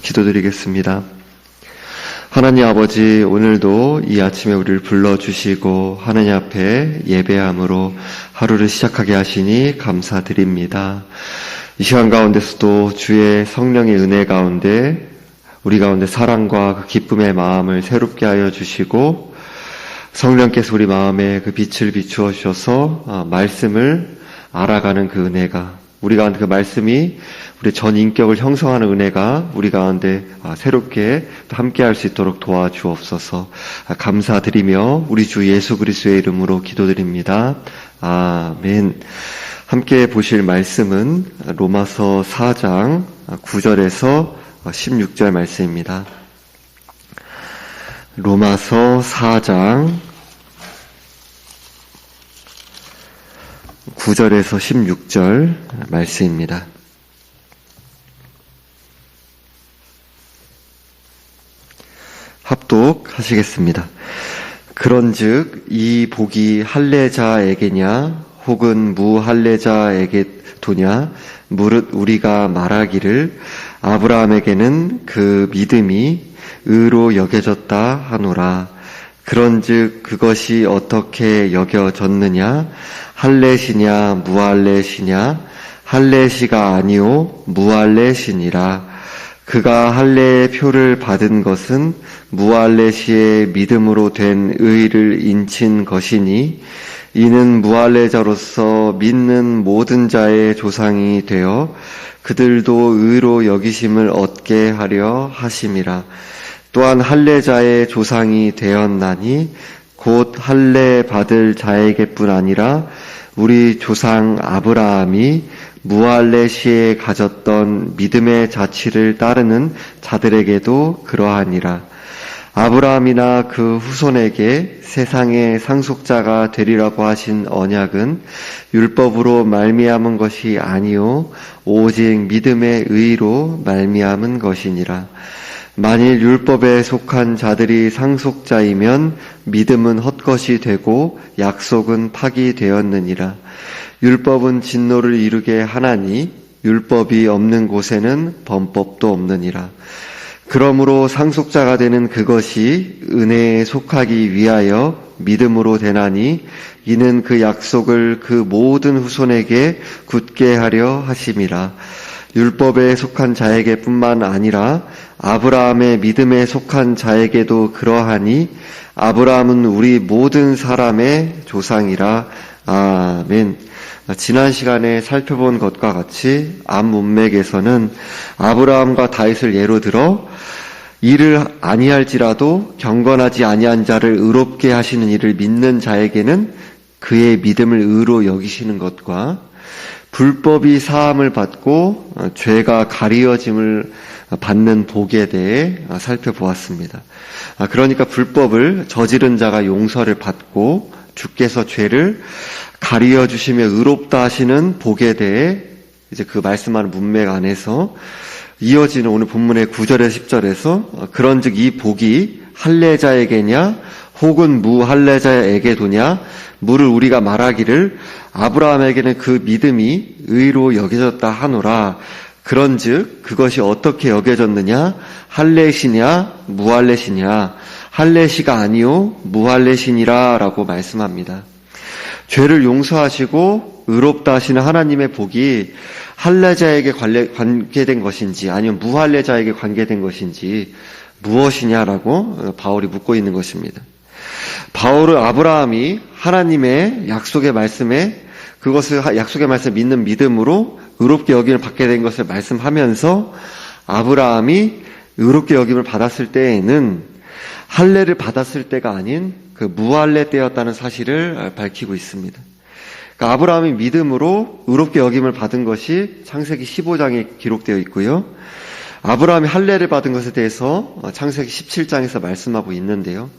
기도드리겠습니다. 하나님 아버지, 오늘도 이 아침에 우리를 불러주시고 하나님 앞에 예배함으로 하루를 시작하게 하시니 감사드립니다. 이 시간 가운데서도 주의 성령의 은혜 가운데 우리 가운데 사랑과 그 기쁨의 마음을 새롭게 하여 주시고 성령께서 우리 마음에 그 빛을 비추어 주셔서 말씀을 알아가는 그 은혜가, 우리 가운데 그 말씀이 우리 전 인격을 형성하는 은혜가 우리 가운데 새롭게 함께 할 수 있도록 도와주옵소서. 감사드리며 우리 주 예수 그리스도의 이름으로 기도드립니다. 아멘. 함께 보실 말씀은 로마서 4장 9절에서 16절 말씀입니다. 로마서 4장 9절에서 16절 말씀입니다. 합독하시겠습니다. 그런즉 이 복이 할례자에게냐 혹은 무할례자에게 도냐, 무릇 우리가 말하기를 아브라함에게는 그 믿음이 의로 여겨졌다 하노라. 그런즉 그것이 어떻게 여겨졌느냐? 할례시냐 무할례시냐? 할례시가 아니요 무할례시니라. 그가 할례의 표를 받은 것은 무할례시의 믿음으로 된 의를 인친 것이니, 이는 무할례자로서 믿는 모든 자의 조상이 되어 그들도 의로 여기심을 얻게 하려 하심이라. 또한 할례자의 조상이 되었나니 곧 할례 받을 자에게뿐 아니라 우리 조상 아브라함이 무할례시에 가졌던 믿음의 자취를 따르는 자들에게도 그러하니라. 아브라함이나 그 후손에게 세상의 상속자가 되리라고 하신 언약은 율법으로 말미암은 것이 아니요 오직 믿음의 의로 말미암은 것이니라. 만일 율법에 속한 자들이 상속자이면 믿음은 헛것이 되고 약속은 파기되었느니라. 율법은 진노를 이루게 하나니 율법이 없는 곳에는 범법도 없느니라. 그러므로 상속자가 되는 그것이 은혜에 속하기 위하여 믿음으로 되나니, 이는 그 약속을 그 모든 후손에게 굳게 하려 하심이라. 율법에 속한 자에게뿐만 아니라 아브라함의 믿음에 속한 자에게도 그러하니, 아브라함은 우리 모든 사람의 조상이라. 아멘. 지난 시간에 살펴본 것과 같이 앞 문맥에서는 아브라함과 다윗을 예로 들어 일을 아니할지라도 경건하지 아니한 자를 의롭게 하시는 이를 믿는 자에게는 그의 믿음을 의로 여기시는 것과, 불법이 사함을 받고 죄가 가리어짐을 받는 복에 대해 살펴보았습니다. 그러니까 불법을 저지른 자가 용서를 받고 주께서 죄를 가리어 주시며 의롭다 하시는 복에 대해 이제 그 말씀하는 문맥 안에서 이어지는 오늘 본문의 9절에서 10절에서 그런즉 이 복이 할례자에게냐 혹은 무할례자에게도냐, 무를 우리가 말하기를 아브라함에게는 그 믿음이 의로 여겨졌다 하노라. 그런즉 그것이 어떻게 여겨졌느냐? 할례시냐 무할례시냐? 할례시가 아니요 무할례시니라 라고 말씀합니다. 죄를 용서하시고 의롭다 하시는 하나님의 복이 할례자에게 관계된 것인지 아니면 무할례자에게 관계된 것인지 무엇이냐라고 바울이 묻고 있는 것입니다. 바울은 아브라함이 하나님의 약속의 말씀에, 그것을 약속의 말씀을 믿는 믿음으로 의롭게 여김을 받게 된 것을 말씀하면서, 아브라함이 의롭게 여김을 받았을 때에는 할례를 받았을 때가 아닌 그 무할례 때였다는 사실을 밝히고 있습니다. 그러니까 아브라함이 믿음으로 의롭게 여김을 받은 것이 창세기 15장에 기록되어 있고요. 아브라함이 할례를 받은 것에 대해서 창세기 17장에서 말씀하고 있는데요.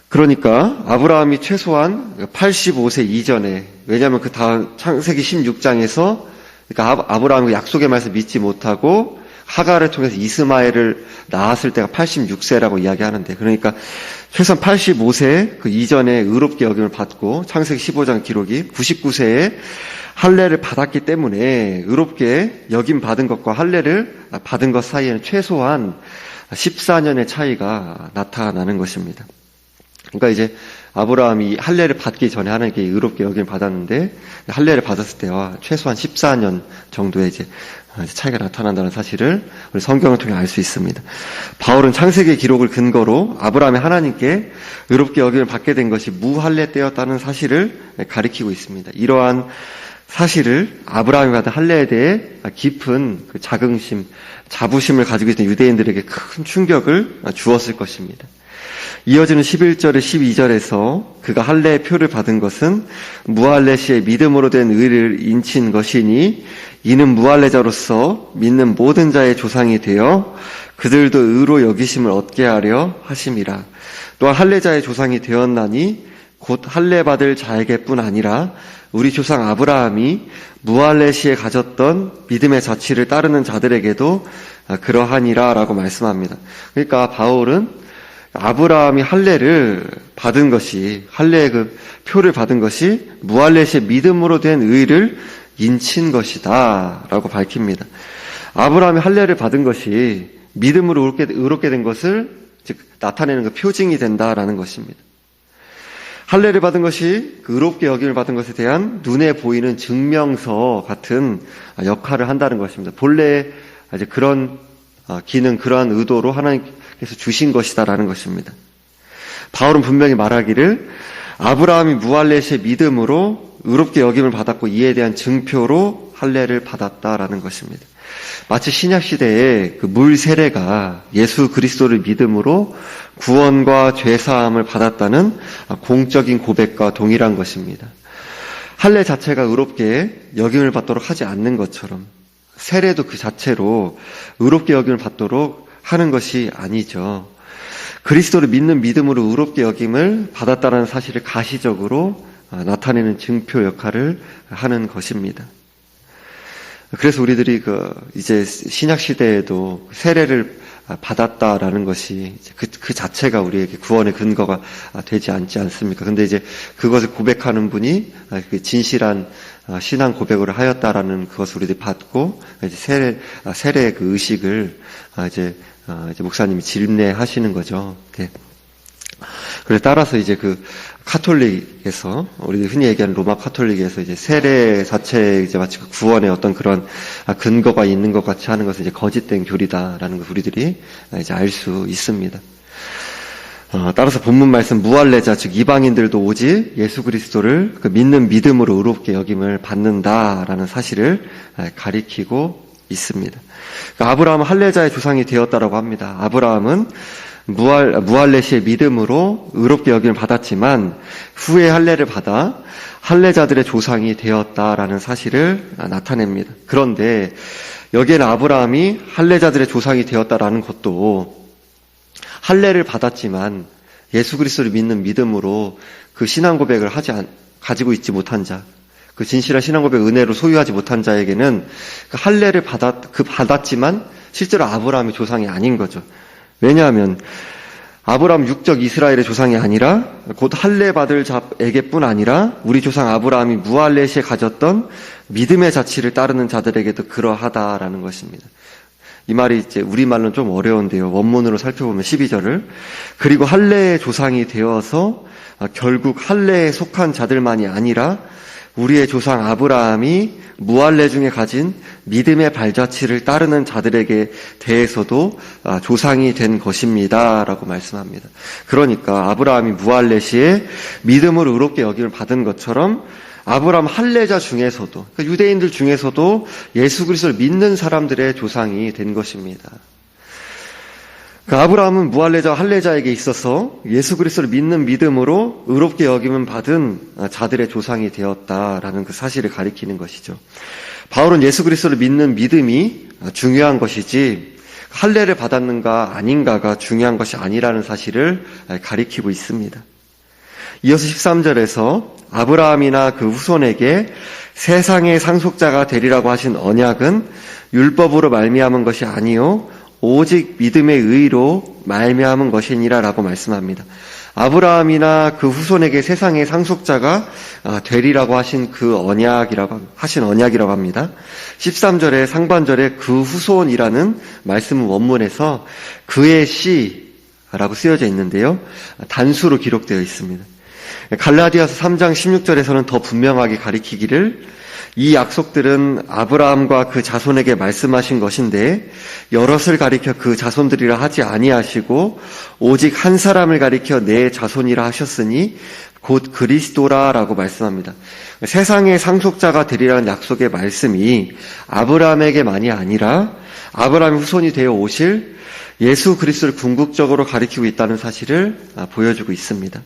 그러니까 아브라함이 최소한 85세 이전에, 왜냐하면 그 다음 창세기 16장에서 그러니까 아브라함이 약속의 말씀 믿지 못하고 하갈을 통해서 이스마엘을 낳았을 때가 86세라고 이야기하는데, 그러니까 최소한 85세 그 이전에 의롭게 여김을 받고 창세기 15장 기록이 99세에 할례를 받았기 때문에 의롭게 여김 받은 것과 할례를 받은 것 사이에는 최소한 14년의 차이가 나타나는 것입니다. 그러니까 이제 아브라함이 할례를 받기 전에 하나님께 의롭게 여김을 받았는데 할례를 받았을 때와 최소한 14년 정도의 이제 차이가 나타난다는 사실을 우리 성경을 통해 알 수 있습니다. 바울은 창세기 기록을 근거로 아브라함이 하나님께 의롭게 여김을 받게 된 것이 무할례 때였다는 사실을 가리키고 있습니다. 이러한 사실을 아브라함이 받은 할례에 대해 깊은 그 자부심을 가지고 있는 유대인들에게 큰 충격을 주었을 것입니다. 이어지는 11절에 12절에서 그가 할례의 표를 받은 것은 무할례 시에 믿음으로 된 의를 인친 것이니 이는 무할례자로서 믿는 모든 자의 조상이 되어 그들도 의로 여기심을 얻게 하려 하심이라. 또한 할례자의 조상이 되었나니 곧 할례 받을 자에게뿐 아니라 우리 조상 아브라함이 무할례 시에 가졌던 믿음의 자취를 따르는 자들에게도 그러하니라 라고 말씀합니다. 그러니까 바울은 아브라함이 할례를 받은 것이, 할례의 그 표를 받은 것이 무할례 시에 믿음으로 된 의를 인친 것이다 라고 밝힙니다. 아브라함이 할례를 받은 것이 믿음으로 의롭게 된 것을 즉 나타내는 그 표징이 된다라는 것입니다. 할례를 받은 것이 그 의롭게 여김을 받은 것에 대한 눈에 보이는 증명서 같은 역할을 한다는 것입니다. 본래 이제 그런 기능, 그러한 의도로 하나님께서 주신 것이다라는 것입니다. 바울은 분명히 말하기를 아브라함이 무할례 시에 믿음으로 의롭게 여김을 받았고 이에 대한 증표로 할례를 받았다라는 것입니다. 마치 신약 시대에 그 물 세례가 예수 그리스도를 믿음으로 구원과 죄 사함을 받았다는 공적인 고백과 동일한 것입니다. 할례 자체가 의롭게 여김을 받도록 하지 않는 것처럼 세례도 그 자체로 의롭게 여김을 받도록 하는 것이 아니죠. 그리스도를 믿는 믿음으로 의롭게 여김을 받았다는 사실을 가시적으로 나타내는 증표 역할을 하는 것입니다. 그래서 우리들이 이제 신약 시대에도 세례를 받았다라는 것이 그 자체가 우리에게 구원의 근거가 되지 않지 않습니까? 근데 이제 그것을 고백하는 분이 진실한 신앙 고백을 하였다라는 그것을 우리들이 받고 이제 세례의 그 의식을 이제 목사님이 집례하시는 거죠. 네. 그래서 따라서 이제 그 카톨릭에서 우리 흔히 얘기하는 로마 카톨릭에서 이제 세례 자체에 이제 마치 구원의 어떤 그런 근거가 있는 것 같이 하는 것은 이제 거짓된 교리다라는 걸 우리들이 이제 알 수 있습니다. 따라서 본문 말씀 무할례자 즉 이방인들도 오직 예수 그리스도를 그 믿는 믿음으로 의롭게 여김을 받는다라는 사실을 가리키고 있습니다. 그러니까 아브라함은 할례자의 조상이 되었다라고 합니다. 아브라함은 무할례 시의 믿음으로 의롭게 여김을 받았지만 후에 할례를 받아 할례자들의 조상이 되었다라는 사실을 나타냅니다. 그런데 여기에는 아브라함이 할례자들의 조상이 되었다라는 것도 할례를 받았지만 예수 그리스도를 믿는 믿음으로 그 신앙 고백을 가지고 있지 못한 자, 그 진실한 신앙 고백 은혜로 소유하지 못한 자에게는 그 할례를 받았지만 실제로 아브라함의 조상이 아닌 거죠. 왜냐하면 아브라함 육적 이스라엘의 조상이 아니라 곧 할례 받을 자에게뿐 아니라 우리 조상 아브라함이 무할례 시에 가졌던 믿음의 자취를 따르는 자들에게도 그러하다라는 것입니다. 이 말이 이제 우리말로는 좀 어려운데요. 원문으로 살펴보면 12절을 그리고 할례의 조상이 되어서 결국 할례에 속한 자들만이 아니라 우리의 조상 아브라함이 무할례 중에 가진 믿음의 발자취를 따르는 자들에게 대해서도 조상이 된 것입니다 라고 말씀합니다. 그러니까 아브라함이 무할례 시에 믿음으로 의롭게 여김을 받은 것처럼 아브라함 할례자 중에서도 그러니까 유대인들 중에서도 예수 그리스도를 믿는 사람들의 조상이 된 것입니다. 아브라함은 무할례자 할례자에게 있어서 예수 그리스도를 믿는 믿음으로 의롭게 여김을 받은 자들의 조상이 되었다라는 그 사실을 가리키는 것이죠. 바울은 예수 그리스도를 믿는 믿음이 중요한 것이지 할례를 받았는가 아닌가가 중요한 것이 아니라는 사실을 가리키고 있습니다. 이어서 13절에서 아브라함이나 그 후손에게 세상의 상속자가 되리라고 하신 언약은 율법으로 말미암은 것이 아니요 오직 믿음의 의로 말미암은 것이니라라고 말씀합니다. 아브라함이나 그 후손에게 세상의 상속자가 되리라고 하신 그 언약이라고 합니다. 13절에 상반절에 그 후손이라는 말씀은 원문에서 그의 씨라고 쓰여져 있는데요. 단수로 기록되어 있습니다. 갈라디아서 3장 16절에서는 더 분명하게 가리키기를 이 약속들은 아브라함과 그 자손에게 말씀하신 것인데 여럿을 가리켜 그 자손들이라 하지 아니하시고 오직 한 사람을 가리켜 내 자손이라 하셨으니 곧 그리스도라라고 말씀합니다. 세상의 상속자가 되리라는 약속의 말씀이 아브라함에게만이 아니라 아브라함의 후손이 되어 오실 예수 그리스도를 궁극적으로 가리키고 있다는 사실을 보여주고 있습니다.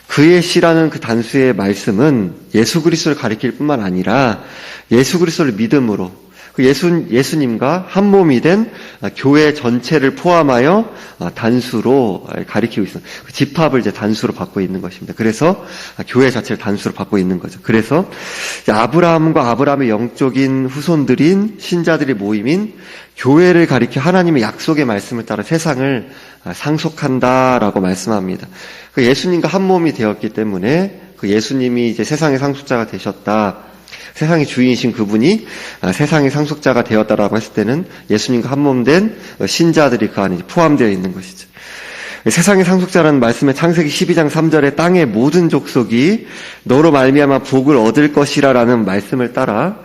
그의 씨라는 그 단수의 말씀은 예수 그리스도를 가리킬 뿐만 아니라 예수 그리스도를 믿음으로 그 예수님과 한 몸이 된 교회 전체를 포함하여 단수로 가리키고 있습니다. 그 집합을 이제 단수로 받고 있는 것입니다. 그래서 교회 자체를 단수로 받고 있는 거죠. 그래서 아브라함과 아브라함의 영적인 후손들인 신자들의 모임인 교회를 가리켜 하나님의 약속의 말씀을 따라 세상을 상속한다라고 말씀합니다. 그 예수님과 한 몸이 되었기 때문에 그 예수님이 이제 세상의 상속자가 되셨다. 세상의 주인이신 그분이 세상의 상속자가 되었다라고 했을 때는 예수님과 한 몸 된 신자들이 그 안에 포함되어 있는 것이죠. 세상의 상속자라는 말씀에 창세기 12장 3절에 땅의 모든 족속이 너로 말미암아 복을 얻을 것이라라는 말씀을 따라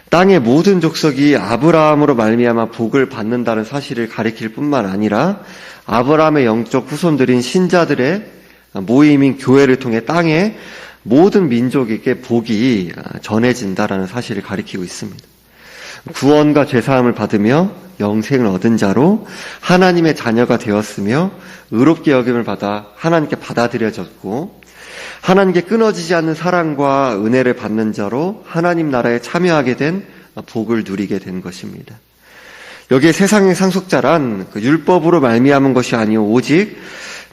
땅의 모든 족속이 아브라함으로 말미암아 복을 받는다는 사실을 가리킬 뿐만 아니라 아브라함의 영적 후손들인 신자들의 모임인 교회를 통해 땅의 모든 민족에게 복이 전해진다라는 사실을 가리키고 있습니다. 구원과 죄사함을 받으며 영생을 얻은 자로 하나님의 자녀가 되었으며 의롭게 여김을 받아 하나님께 받아들여졌고 하나님께 끊어지지 않는 사랑과 은혜를 받는 자로 하나님 나라에 참여하게 된 복을 누리게 된 것입니다. 여기에 세상의 상속자란 그 율법으로 말미암은 것이 아니오 오직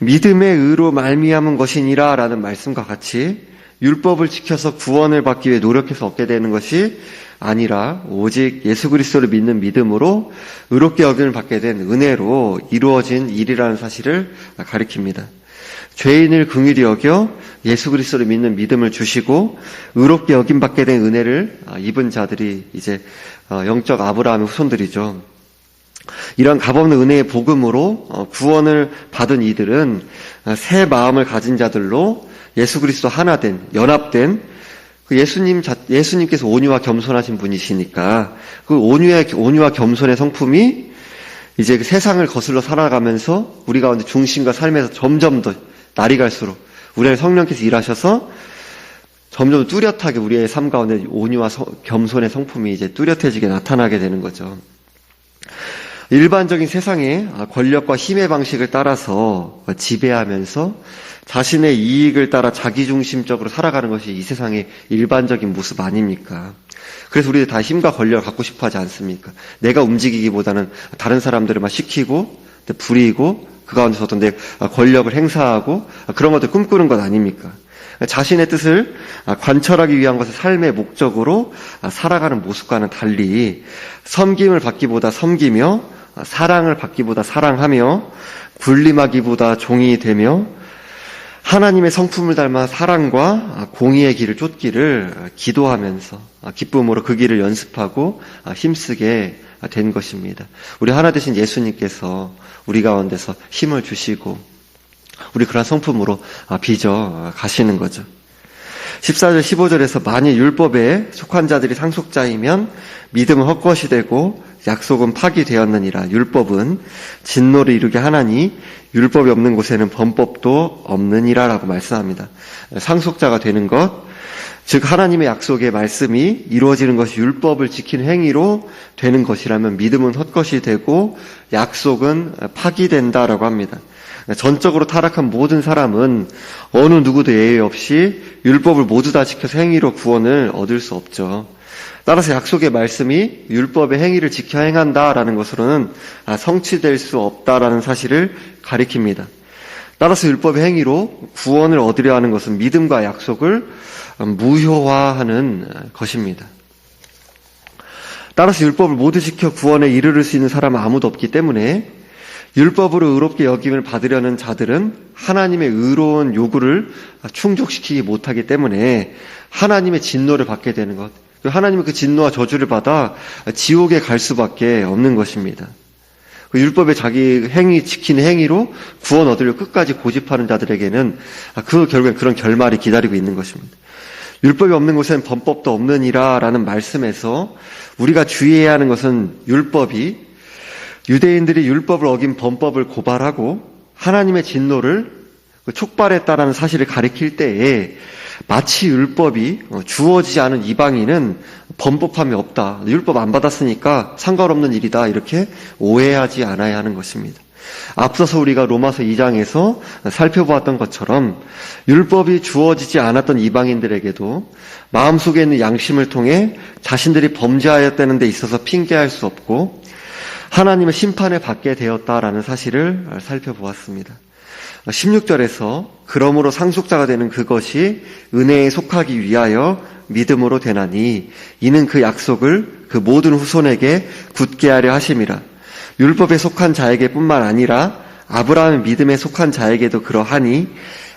믿음의 의로 말미암은 것이니라 라는 말씀과 같이 율법을 지켜서 구원을 받기 위해 노력해서 얻게 되는 것이 아니라 오직 예수 그리스도를 믿는 믿음으로 의롭게 여김을 받게 된 은혜로 이루어진 일이라는 사실을 가리킵니다. 죄인을 긍휼히 여겨 예수 그리스도를 믿는 믿음을 주시고 의롭게 여김 받게 된 은혜를 입은 자들이 이제 영적 아브라함의 후손들이죠. 이런 값없는 은혜의 복음으로 구원을 받은 이들은 새 마음을 가진 자들로 예수 그리스도 하나 된, 연합된 그 예수님께서 온유와 겸손하신 분이시니까 그 온유와 겸손의 성품이 이제 그 세상을 거슬러 살아가면서 우리 가운데 중심과 삶에서 점점 더 날이 갈수록 우리 안에 성령께서 일하셔서 점점 뚜렷하게 우리의 삶 가운데 온유와 겸손의 성품이 이제 뚜렷해지게 나타나게 되는 거죠. 일반적인 세상의 권력과 힘의 방식을 따라서 지배하면서 자신의 이익을 따라 자기중심적으로 살아가는 것이 이 세상의 일반적인 모습 아닙니까? 그래서 우리들 다 힘과 권력을 갖고 싶어 하지 않습니까? 내가 움직이기보다는 다른 사람들을 막 시키고 부리고 그 가운데서 어떤 내 권력을 행사하고 그런 것들 꿈꾸는 것 아닙니까? 자신의 뜻을 관철하기 위한 것을 삶의 목적으로 살아가는 모습과는 달리 섬김을 받기보다 섬기며 사랑을 받기보다 사랑하며 군림하기보다 종이 되며 하나님의 성품을 닮아 사랑과 공의의 길을 쫓기를 기도하면서 기쁨으로 그 길을 연습하고 힘쓰게 된 것입니다. 우리 하나 되신 예수님께서 우리 가운데서 힘을 주시고 우리 그런 성품으로 빚어 가시는 거죠. 14절 15절에서 만일 율법에 속한 자들이 상속자이면 믿음은 헛것이 되고 약속은 파기되었느니라. 율법은 진노를 이루게 하나니 율법이 없는 곳에는 범법도 없느니라 라고 말씀합니다. 상속자가 되는 것, 즉 하나님의 약속의 말씀이 이루어지는 것이 율법을 지키는 행위로 되는 것이라면 믿음은 헛것이 되고 약속은 파기된다라고 합니다. 전적으로 타락한 모든 사람은 어느 누구도 예외 없이 율법을 모두 다 지켜서 행위로 구원을 얻을 수 없죠. 따라서 약속의 말씀이 율법의 행위를 지켜 행한다라는 것으로는 성취될 수 없다라는 사실을 가리킵니다. 따라서 율법의 행위로 구원을 얻으려 하는 것은 믿음과 약속을 무효화하는 것입니다. 따라서 율법을 모두 지켜 구원에 이르를 수 있는 사람은 아무도 없기 때문에 율법으로 의롭게 여김을 받으려는 자들은 하나님의 의로운 요구를 충족시키지 못하기 때문에 하나님의 진노를 받게 되는 것, 하나님의 그 진노와 저주를 받아 지옥에 갈 수밖에 없는 것입니다. 율법의 자기 행위, 지키는 행위로 구원 얻으려 끝까지 고집하는 자들에게는 결국엔 그런 결말이 기다리고 있는 것입니다. 율법이 없는 곳에는 범법도 없느니라 라는 말씀에서 우리가 주의해야 하는 것은 율법이 유대인들이 율법을 어긴 범법을 고발하고 하나님의 진노를 촉발했다라는 사실을 가리킬 때에 마치 율법이 주어지지 않은 이방인은 범법함이 없다. 율법 안 받았으니까 상관없는 일이다. 이렇게 오해하지 않아야 하는 것입니다. 앞서서 우리가 로마서 2장에서 살펴보았던 것처럼 율법이 주어지지 않았던 이방인들에게도 마음속에 있는 양심을 통해 자신들이 범죄하였다는 데 있어서 핑계할 수 없고 하나님의 심판을 받게 되었다라는 사실을 살펴보았습니다. 16절에서 그러므로 상속자가 되는 그것이 은혜에 속하기 위하여 믿음으로 되나니 이는 그 약속을 그 모든 후손에게 굳게 하려 하심이라. 율법에 속한 자에게 뿐만 아니라 아브라함의 믿음에 속한 자에게도 그러하니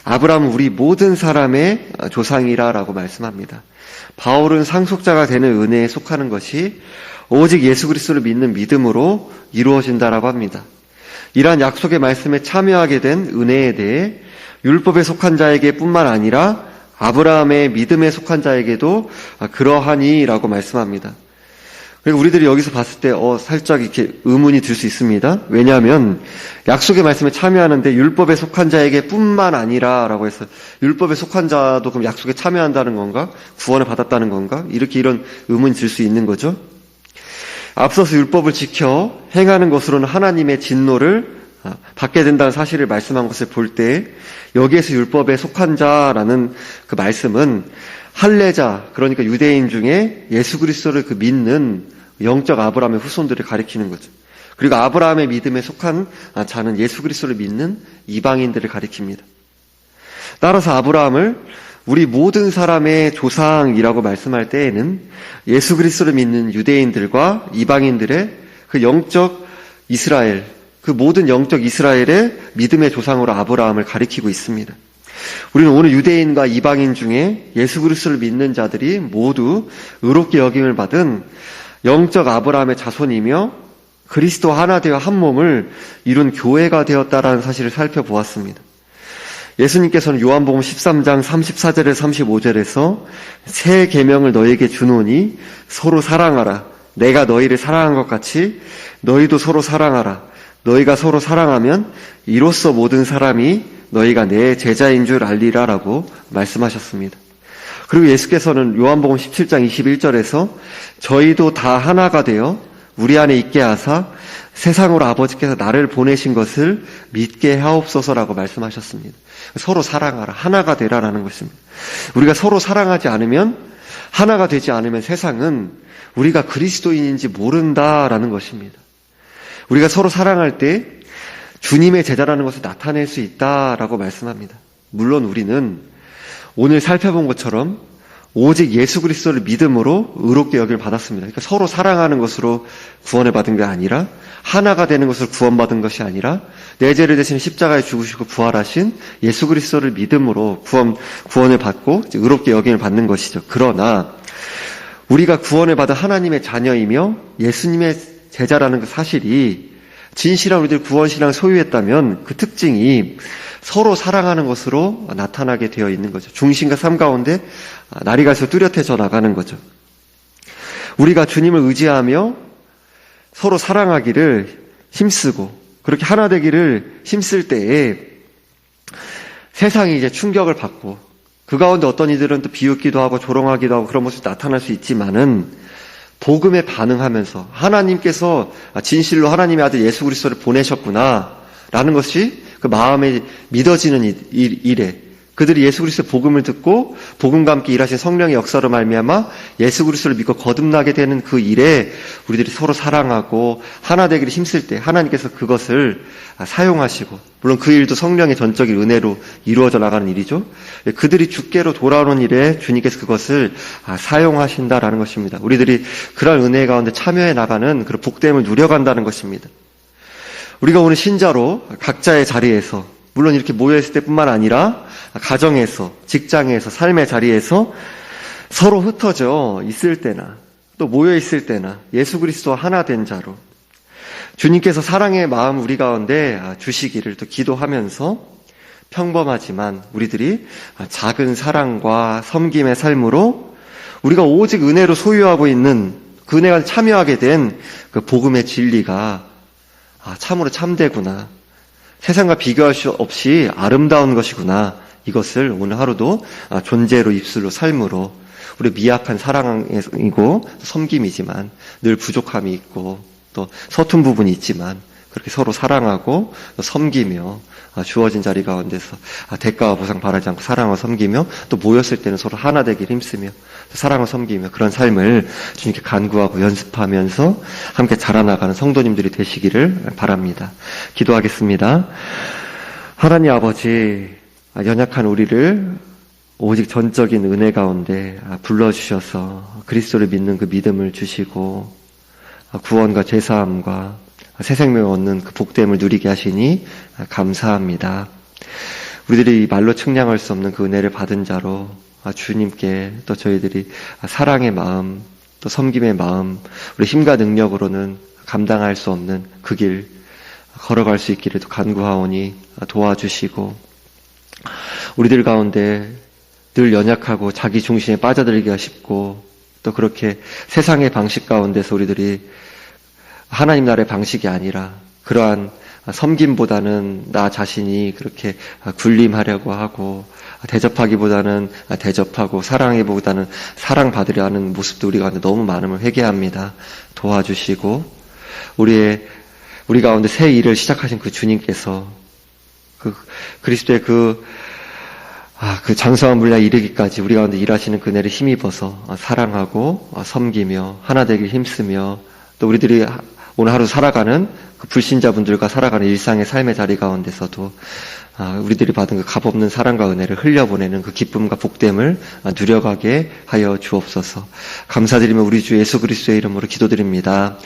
아브라함은 우리 모든 사람의 조상이라라고 말씀합니다. 바울은 상속자가 되는 은혜에 속하는 것이 오직 예수 그리스도를 믿는 믿음으로 이루어진다라고 합니다. 이러한 약속의 말씀에 참여하게 된 은혜에 대해 율법에 속한 자에게 뿐만 아니라 아브라함의 믿음에 속한 자에게도 그러하니라고 말씀합니다. 그리고 우리들이 여기서 봤을 때 살짝 이렇게 의문이 들 수 있습니다. 왜냐하면 약속의 말씀에 참여하는데 율법에 속한 자에게 뿐만 아니라라고 해서 율법에 속한 자도 그럼 약속에 참여한다는 건가? 구원을 받았다는 건가? 이런 의문이 들 수 있는 거죠. 앞서서 율법을 지켜 행하는 것으로는 하나님의 진노를 받게 된다는 사실을 말씀한 것을 볼 때 여기에서 율법에 속한 자라는 그 말씀은 할례자, 그러니까 유대인 중에 예수 그리스도를 믿는 영적 아브라함의 후손들을 가리키는 거죠. 그리고 아브라함의 믿음에 속한 자는 예수 그리스도를 믿는 이방인들을 가리킵니다. 따라서 아브라함을 우리 모든 사람의 조상이라고 말씀할 때에는 예수 그리스도를 믿는 유대인들과 이방인들의 그 영적 이스라엘, 그 모든 영적 이스라엘의 믿음의 조상으로 아브라함을 가리키고 있습니다. 우리는 오늘 유대인과 이방인 중에 예수 그리스도를 믿는 자들이 모두 의롭게 여김을 받은 영적 아브라함의 자손이며 그리스도 하나 되어 한 몸을 이룬 교회가 되었다라는 사실을 살펴보았습니다. 예수님께서는 요한복음 13장 34절에서 35절에서 새 계명을 너희에게 주노니 서로 사랑하라. 내가 너희를 사랑한 것 같이 너희도 서로 사랑하라. 너희가 서로 사랑하면 이로써 모든 사람이 너희가 내 제자인 줄 알리라라고 말씀하셨습니다. 그리고 예수께서는 요한복음 17장 21절에서 저희도 다 하나가 되어 우리 안에 있게 하사 세상으로 아버지께서 나를 보내신 것을 믿게 하옵소서라고 말씀하셨습니다. 서로 사랑하라, 하나가 되라라는 것입니다. 우리가 서로 사랑하지 않으면, 하나가 되지 않으면 세상은 우리가 그리스도인인지 모른다라는 것입니다. 우리가 서로 사랑할 때 주님의 제자라는 것을 나타낼 수 있다라고 말씀합니다. 물론 우리는 오늘 살펴본 것처럼 오직 예수 그리스도를 믿음으로 의롭게 여김을 받았습니다. 그러니까 서로 사랑하는 것으로 구원을 받은 게 아니라, 하나가 되는 것으로 구원받은 것이 아니라 내 죄를 대신 십자가에 죽으시고 부활하신 예수 그리스도를 믿음으로 구원을 받고 의롭게 여김을 받는 것이죠. 그러나 우리가 구원을 받은 하나님의 자녀이며 예수님의 제자라는 그 사실이 진실한 우리들 구원신앙을 소유했다면 그 특징이 서로 사랑하는 것으로 나타나게 되어 있는 거죠. 중심과 삶 가운데 날이 갈수록 뚜렷해져 나가는 거죠. 우리가 주님을 의지하며 서로 사랑하기를 힘쓰고 그렇게 하나 되기를 힘쓸 때에 세상이 이제 충격을 받고 그 가운데 어떤 이들은 또 비웃기도 하고 조롱하기도 하고 그런 모습이 나타날 수 있지만은 복음에 반응하면서 하나님께서 진실로 하나님의 아들 예수 그리스도를 보내셨구나 라는 것이 그 마음에 믿어지는 일에 그들이 예수 그리스도의 복음을 듣고 복음과 함께 일하신 성령의 역사로 말미암아 예수 그리스도를 믿고 거듭나게 되는 그 일에 우리들이 서로 사랑하고 하나 되기를 힘쓸 때 하나님께서 그것을 사용하시고, 물론 그 일도 성령의 전적인 은혜로 이루어져 나가는 일이죠. 그들이 주께로 돌아오는 일에 주님께서 그것을 사용하신다라는 것입니다. 우리들이 그런 은혜 가운데 참여해 나가는 그런 복됨을 누려간다는 것입니다. 우리가 오늘 신자로 각자의 자리에서, 물론 이렇게 모여있을 때뿐만 아니라 가정에서, 직장에서, 삶의 자리에서 서로 흩어져 있을 때나 또 모여있을 때나 예수 그리스도와 하나 된 자로 주님께서 사랑의 마음 우리 가운데 주시기를 또 기도하면서 평범하지만 우리들이 작은 사랑과 섬김의 삶으로 우리가 오직 은혜로 소유하고 있는 그 은혜가 참여하게 된 그 복음의 진리가 참으로 참되구나, 세상과 비교할 수 없이 아름다운 것이구나, 이것을 오늘 하루도 존재로, 입술로, 삶으로, 우리 미약한 사랑이고 섬김이지만 늘 부족함이 있고 또 서툰 부분이 있지만 그렇게 서로 사랑하고 섬기며 주어진 자리 가운데서 대가와 보상 바라지 않고 사랑하고 섬기며 또 모였을 때는 서로 하나 되기를 힘쓰며 사랑하고 섬기며 그런 삶을 주님께 간구하고 연습하면서 함께 자라나가는 성도님들이 되시기를 바랍니다. 기도하겠습니다. 하나님 아버지, 연약한 우리를 오직 전적인 은혜 가운데 불러주셔서 그리스도를 믿는 그 믿음을 주시고 구원과 죄사함과 새 생명을 얻는 그 복됨을 누리게 하시니 감사합니다. 우리들이 말로 측량할 수 없는 그 은혜를 받은 자로 주님께 또 저희들이 사랑의 마음, 또 섬김의 마음, 우리 힘과 능력으로는 감당할 수 없는 그 길 걸어갈 수 있기를 또 간구하오니 도와주시고, 우리들 가운데 늘 연약하고 자기 중심에 빠져들기가 쉽고 또 그렇게 세상의 방식 가운데서 우리들이 하나님 나라의 방식이 아니라 그러한 섬김보다는 나 자신이 그렇게 군림하려고 하고 대접하기보다는 대접하고 사랑하기보다는 사랑받으려 하는 모습도 우리 가운데 너무 많음을 회개합니다. 도와주시고 우리 가운데 새 일을 시작하신 그 주님께서 그 그리스도의 그 장성한 분량에 이르기까지 우리 가운데 일하시는 그네를 힘입어서 사랑하고 섬기며 하나 되길 힘쓰며 또 우리들이 오늘 하루 살아가는 그 불신자분들과 살아가는 일상의 삶의 자리 가운데서도 우리들이 받은 그 값없는 사랑과 은혜를 흘려보내는 그 기쁨과 복됨을 누려가게 하여 주옵소서. 감사드리며 우리 주 예수 그리스도의 이름으로 기도드립니다.